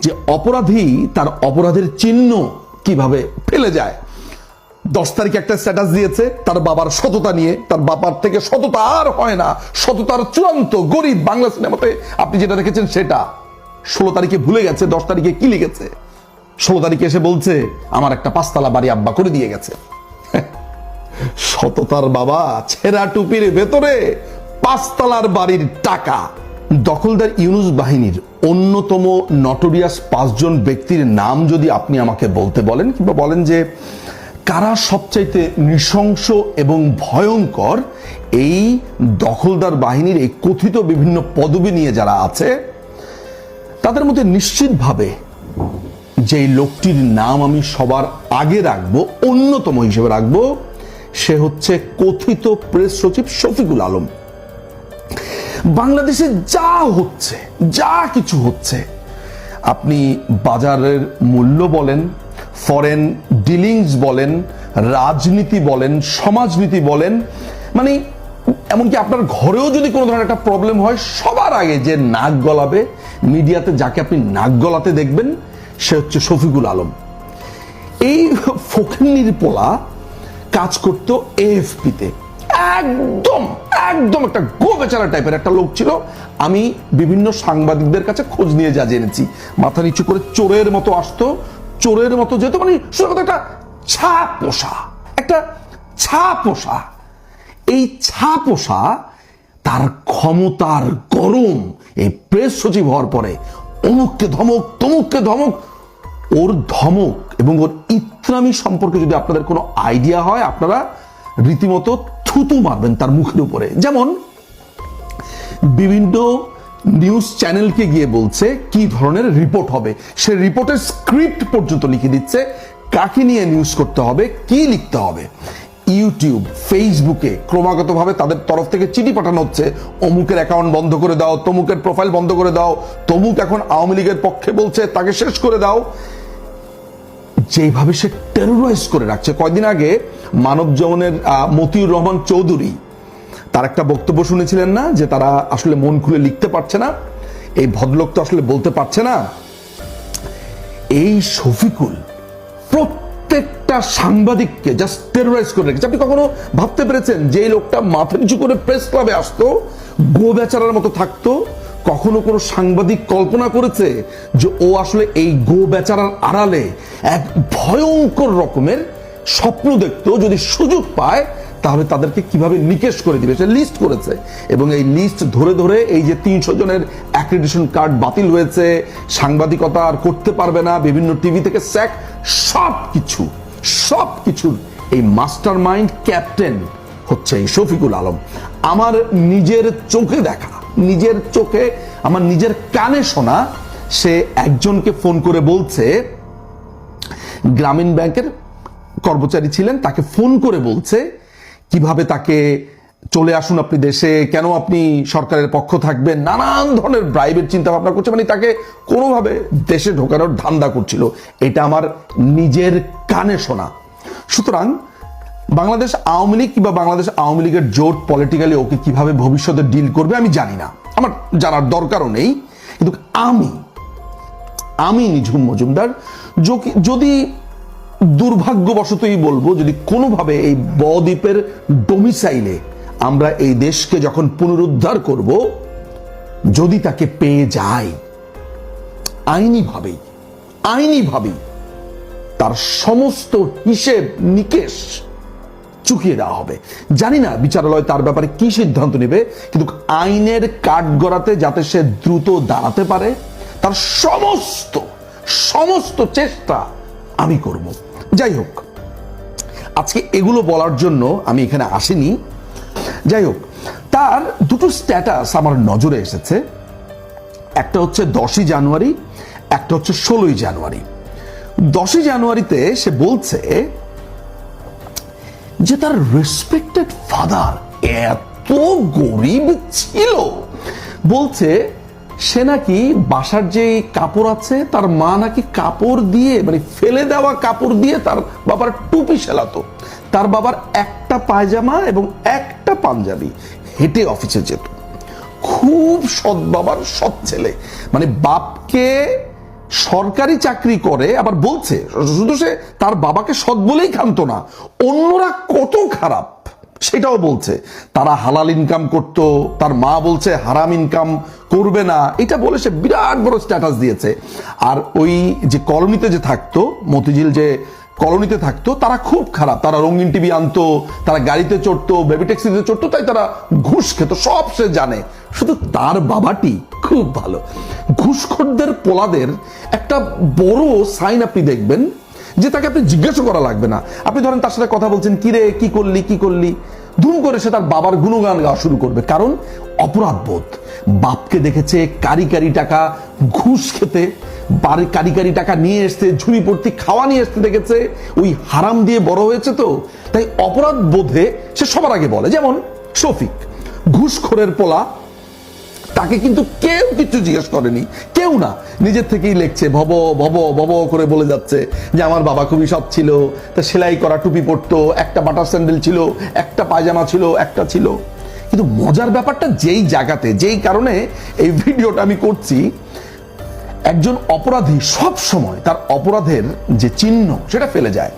যে অপরাধী তার অপরাধের চিহ্ন কিভাবে ফেলে যায়। 10 তারিখে একটা স্ট্যাটাস দিয়েছে তার বাবার সততা নিয়ে, তার বাবার থেকে সততা আর হয় না, সততার চূড়ান্ত গরিব। বাংলা সিনেমাতে আপনি যেটা দেখেছেন সেটা। 16 তারিখে ভুলে গেছে 10 তারিখে কি লিখেছে। 16 তারিখে এসে বলছে আমার একটা 5 তলা বাড়ি আব্বা করে দিয়ে গেছে। সততার বাবা ছেঁড়া টুপির ভেতরে 5 তলার বাড়ির টাকা। দখলদার ইউনূস বাহিনীর অন্যতম নটোরিয়াস 5 জন ব্যক্তির নাম যদি আপনি আমাকে বলতে বলেন, কিংবা বলেন যে কারা সবচাইতে নৃশংস এবং ভয়ঙ্কর এই দখলদার বাহিনীর এই কথিত বিভিন্ন পদবি নিয়ে যারা আছে, তাদের মধ্যে নিশ্চিতভাবে যে লোকটির নাম আমি সবার আগে রাখবো, অন্যতম হিসেবে রাখবো, সে হচ্ছে কথিত প্রেস সচিব শফিকুল আলম। বাংলাদেশে যা হচ্ছে, যা কিছু হচ্ছে, আপনি বাজারের মূল্য বলেন, ফরেন ডিলিংস বলেন, রাজনীতি বলেন, সমাজনীতি বলেন, মানে এমনকি আপনার ঘরেও যদি কোনো ধরনের একটা প্রবলেম হয়, সবার আগে যে নাক গলাবে মিডিয়াতে, যাকে আপনি নাক গলাতে দেখবেন, সে হচ্ছে শফিকুল আলম। এই ফকিন্নির পোলা কাজ করতো এএফপিতে। একদম একদম একটা গো বেচারা টাইপের একটা লোক ছিল। আমি বিভিন্ন সাংবাদিকদের কাছে খোঁজ নিয়ে যা জেনেছি, মাথা নিচু করে চোরের মতো আসতো, চোরের মতো যেত, মানে একটা ছা পোষা। এই ছা পোষা তার ক্ষমতার গরম এই প্রেস সচিব হওয়ার পরে অমুককে ধমক, তমুককে ধমক। ওর ধমক এবং ওর ইত্রামি সম্পর্কে যদি আপনাদের কোনো আইডিয়া হয়, আপনারা রীতিমতো থুতু মারবেন তার মুখের উপরে। যেমন বিভিন্ন নিউজ চ্যানেলকে গিয়ে বলছে কি ধরনের রিপোর্ট হবে, সে রিপোর্টের স্ক্রিপ্ট পর্যন্ত লিখে দিচ্ছে, কাকে নিয়ে নিউজ করতে হবে, কি লিখতে হবে। ইউটিউব, ফেসবুকে ক্রমাগতভাবে তাদের তরফ থেকে চিঠি পাঠানো হচ্ছে, অমুকের অ্যাকাউন্ট বন্ধ করে দাও, তমুকের প্রোফাইল বন্ধ করে দাও, তমুক এখন আওয়ামী লীগের পক্ষে বলছে, তাকে শেষ করে দাও। যেভাবে সে টেরোরাইজ করে রাখছে। কয়দিন আগে মানব জীবনের মতিউর রহমান চৌধুরী তার একটা বক্তব্য শুনেছিলেন না, যে তারা আসলে মন খুলে লিখতে পারছে না, এই ভদ্রলোক তো আসলে বলতে পারছে না। এই শফিকুল প্রত্যেকটা সাংবাদিককে জাস্ট টেরোরাইজ করে রেখেছে। আপনি কখনো ভাবতে পেরেছেন যে লোকটা মাথা নিচু করে প্রেস ক্লাবে আসতো, গো বেচারার মতো থাকতো? কখনো কোনো সাংবাদিক কল্পনা করেছে যে ও আসলে এই গো বেচারার আড়ালে এক ভয়ঙ্কর রকমের স্বপ্ন দেখতো, যদি সুযোগ পায় তাহলে তাদেরকে কিভাবে নিকেশ করে দিবে সে লিস্ট করেছে। এবং এই লিস্ট ধরে ধরে এই যে 300 জনের অ্যাক্রিডিটেশন কার্ড বাতিল হয়েছে, সাংবাদিকতা আর করতে পারবে না, বিভিন্ন টিভি থেকে স্যাক, সবকিছুর এই মাস্টার মাইন্ড, ক্যাপ্টেন হচ্ছে এই শফিকুল আলম। আমার নিজের চোখে দেখা, নিজের চোখে, আমার নিজের কানে শোনা, সে একজনকে ফোন করে বলছে, গ্রামীণ ব্যাংকের কর্মচারী ছিলেন, তাকে ফোন করে বলছে কিভাবে তাকে চলে আসুন আপনি দেশে, কেন আপনি সরকারের পক্ষ থাকবেন, নানান ধরনের ব্রাইবের চিন্তা ভাবনা করছে, মানে তাকে কোনোভাবে দেশে ঢোকানোর ধান্দা করছিল। এটা আমার নিজের কানে শোনা। সুতরাং বাংলাদেশ আওয়ামী লীগ কিংবা বাংলাদেশ আওয়ামী লীগের জোট পলিটিক্যালি ওকে কিভাবে ভবিষ্যতে ডিল করবে আমি জানি না, আমার জানার দরকারও নেই। কিন্তু আমি নিঝুম মজুমদার যদি দুর্ভাগ্যবশতই বলবো, যদি কোনোভাবে এই বদ্বীপের ডোমিসাইলে আমরা এই দেশকে যখন পুনরুদ্ধার করব, যদি তাকে পেয়ে যাই, আইনিভাবেই তার সমস্ত হিসেব নিকেশ চুকিয়ে দেওয়া হবে। জানি না বিচারালয় তার ব্যাপারে কি সিদ্ধান্ত নেবে, কিন্তু আইনের কাঠগড়াতে যাতে সে দ্রুত দাঁড়াতে পারে তার সমস্ত চেষ্টা আমি করব। যাই হোক, আজকে এগুলো বলার জন্য আমি এখানে আসিনি। যাই হোক, তার দুটো স্ট্যাটাস আমার নজরে এসেছে, একটা হচ্ছে 10ই জানুয়ারি, একটা হচ্ছে 16ই জানুয়ারি। 10ই জানুয়ারিতে সে বলছে যে তার রেসপেক্টেড ফাদার এত গরিব ছিল, বলছে সে নাকি বাসার যে কাপড় আছে তার মা নাকি কাপড় দিয়ে, মানে ফেলে দেওয়া কাপড় দিয়ে তার বাবার টুপি সেলাতো, তার বাবার একটা পায়জামা এবং একটা পাঞ্জাবি, হেঁটে অফিসে যেত। খুব সৎ বাবার সৎ ছেলে, মানে বাপকে সরকারি চাকরি করে, আবার বলছে শুধু সে তার বাবাকে সৎ বলেই ক্ষান্ত না, অন্যরা কত খারাপ সেটাও বলছে। তারা হালাল ইনকাম করত, তার মা বলছে হারাম ইনকাম করবে না, এটা বলে সে বিরাট বড় স্ট্যাটাস দিয়েছে। আর ওই যে কলোনিতে যে থাকতো, মতিঝিল যে কলোনিতে থাকতো, তারা খুব খারাপ, তারা রঙিন টিভি আনতো, তারা গাড়িতে চড়তো, বেবি ট্যাক্সিতে চড়তো, তাই তারা ঘুষ খেত, সব সে জানে। শুধু তার বাবাটি খুব ভালো। ঘুষখোরদের পোলাদের একটা বড় সাইন আপনি দেখবেন যে তাকে আপনি জিজ্ঞাসা করা লাগবে না। আপনি ধরেন তার সাথে কথা বলছেন, কিরে কি করলি কি করলি, ধুম করে সে তার বাবার গুণগান গাওয়া শুরু করবে। কারণ অপরাধ বোধ। বাপকে দেখেছে কারি কারি টাকা ঘুষ খেতে, কারি কারি টাকা নিয়ে এসছে, ঝুড়ি ভর্তি খাওয়া নিয়ে আসতে দেখেছে, ওই হারাম দিয়ে বড় হয়েছে, তো তাই অপরাধ বোধে সে সবার আগে বলে। যেমন শফিক, ঘুষখোরের পোলা, তাকে কিন্তু কেউ কিছু জিজ্ঞেস করেনি, কেউ না, নিজের থেকেই লেখছে, ভব ভব ভব করে বলে যাচ্ছে যে আমার বাবা খুবই সৎ ছিল, তা সেলাই করা টুপি পরতো, একটা বাটার স্যান্ডেল ছিল, একটা পায়জামা ছিল, একটা ছিল। কিন্তু মজার ব্যাপারটা, যেই জায়গাতে, যেই কারণে এই ভিডিওটা আমি করছি, একজন অপরাধী সব সময় তার অপরাধের যে চিহ্ন সেটা ফেলে যায়।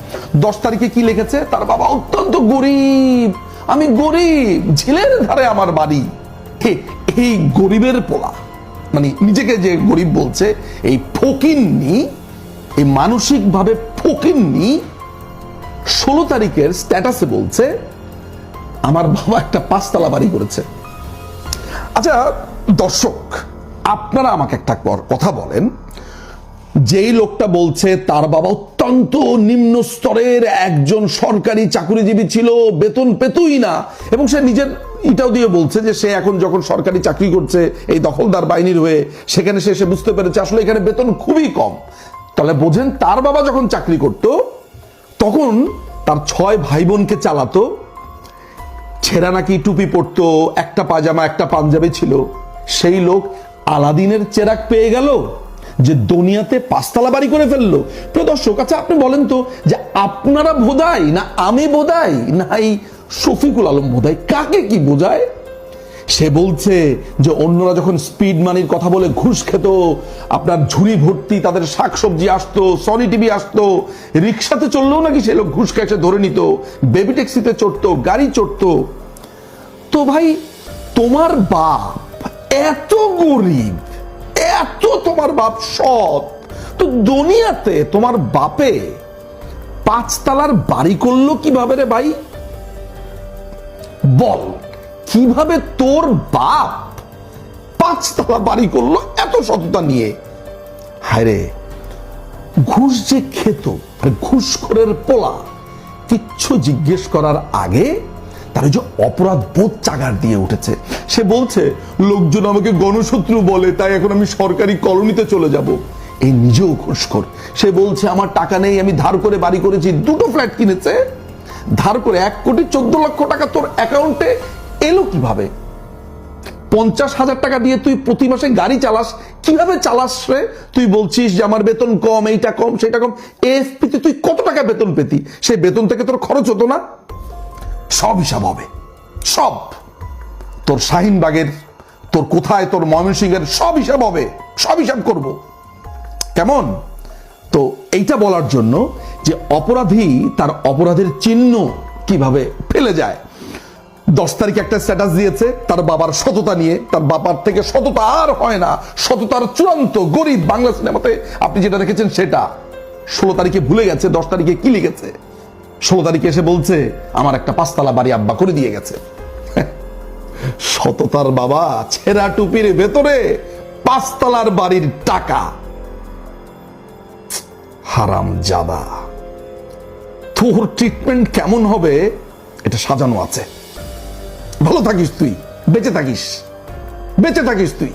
10 তারিখে কি লিখেছে, তার বাবা অত্যন্ত গরিব, আমি গরিব, ঝিলের ধারে আমার বাড়ি। এই গরিবের পোলা, মানে নিজেকে যে গরিব বলছে, এই ফকিন্নি, এই মানসিকভাবে ফকিন্নি 16 তারিখের স্ট্যাটাসে বলছে আমার বাবা একটা 5 তলা বাড়ি করেছে। আচ্ছা দর্শক, আপনারা আমাকে একটা কথা বলেন, যেই লোকটা বলছে তার বাবা অত্যন্ত নিম্ন স্তরের একজন সরকারি চাকরিজীবী ছিল, বেতন পেতই না, এবং সে নিজের এটাও দিয়ে বলছে যে সে এখন যখন সরকারি চাকরি করছে এই দখলদার বাহিনীর হয়ে, সেখানে সে বুঝতে পেরেছে আসলে এখানে বেতন খুবই কম। তাহলে বোঝেন, তার বাবা যখন চাকরি করত তখন তার 6 ভাই বোনকে চালাতো, ছেঁড়া নাকি টুপি পরতো, একটা পাজামা একটা পাঞ্জাবি ছিল। সেই লোক আলাদিনের চেরাগ পেয়ে গেল যে দুনিয়াতে 5 তলা বাড়ি করে ফেললো। প্রিয় দর্শক, আচ্ছা আপনি বলেন তো, যে আপনারা বোধাই না আমি বোধাই না এই শফিকুল আলম বোধাই, কাকে কি বোঝায়? সে বলছে যে অন্যরা যখন স্পিড মানির কথা বলে ঘুষ খেত, আপনার ঝুড়ি ভর্তি তাদের শাকসবজি আসতো, সনি টিভি আসতো, রিক্সাতে চললেও নাকি সে লোক ঘুষ খেয়ে ধরে নিত, বেবি ট্যাক্সিতে চড়তো, গাড়ি চড়তো। তো ভাই, তোমার বাপ এত গরিব, এত তোমার বাপ সৎ, তো দুনিয়াতে তোমার বাপে 5 তলার বাড়ি করলো কিভাবে রে ভাই? বল, কিভাবে তোর বাপ 5 তলা বাড়ি করলো এত সততা নিয়ে? হায় রে, ঘুষ যে খেত, ঘুষখোরের পোলা, কিচ্ছু জিজ্ঞেস করার আগে তার যে অপরাধ বোধ চাগার দিয়ে উঠেছে। সে বলছে লোকজন আমাকে গণশত্রু বলে, তাই এখন আমি সরকারি কলোনিতে চলে যাব। এই নিজেও ঘুষখোর। সে বলছে আমার টাকা নেই, আমি ধার করে বাড়ি করেছি, 2টো ফ্ল্যাট কিনেছে ধার করে। 1,14,00,000 টাকা তোর অ্যাকাউন্টে এলো কিভাবে? 50,000 টাকা দিয়ে তুই প্রতি মাসে গাড়ি চালাস, কিভাবে চালাস রে? তুই বলছিস যে আমার বেতন কম, এইটা কম সেটা কম। এএফপিতে তুই কত টাকা বেতন পেতি? সেই বেতন থেকে তোর খরচ হতো না? সব হিসাব হবে, সব। তোর শাহিনবাগের, তোর কোথায়, তোর ময়মনসিংহের সব হিসাব হবে, সব হিসাব করব। কেমন? তো এইটা বলার জন্য যে অপরাধী তার অপরাধের চিহ্ন কিভাবে ফেলে যায়। 10 তারিখে একটা স্ট্যাটাস দিয়েছে তার বাবার সততা নিয়ে, তার বাবার থেকে সততা আর হয় না, সততার চূড়ান্ত গরিব। বাংলা সিনেমাতে আপনি যেটা দেখেছেন সেটা। 16 তারিখে ভুলে গেছে 10 তারিখে কি লিখেছে। 16 তারিখে এসে বলছে আমার একটা 5 তলা বাড়ি আব্বা করে দিয়ে গেছে। সততার বাবা ছেঁড়া টুপির ভেতরে 5 তলার বাড়ির টাকা। হারাম জাদা, তোর ট্রিটমেন্ট কেমন হবে এটা সাজানো আছে। ভালো থাকিস তুই, বেঁচে থাকিস, বেঁচে থাকিস তুই।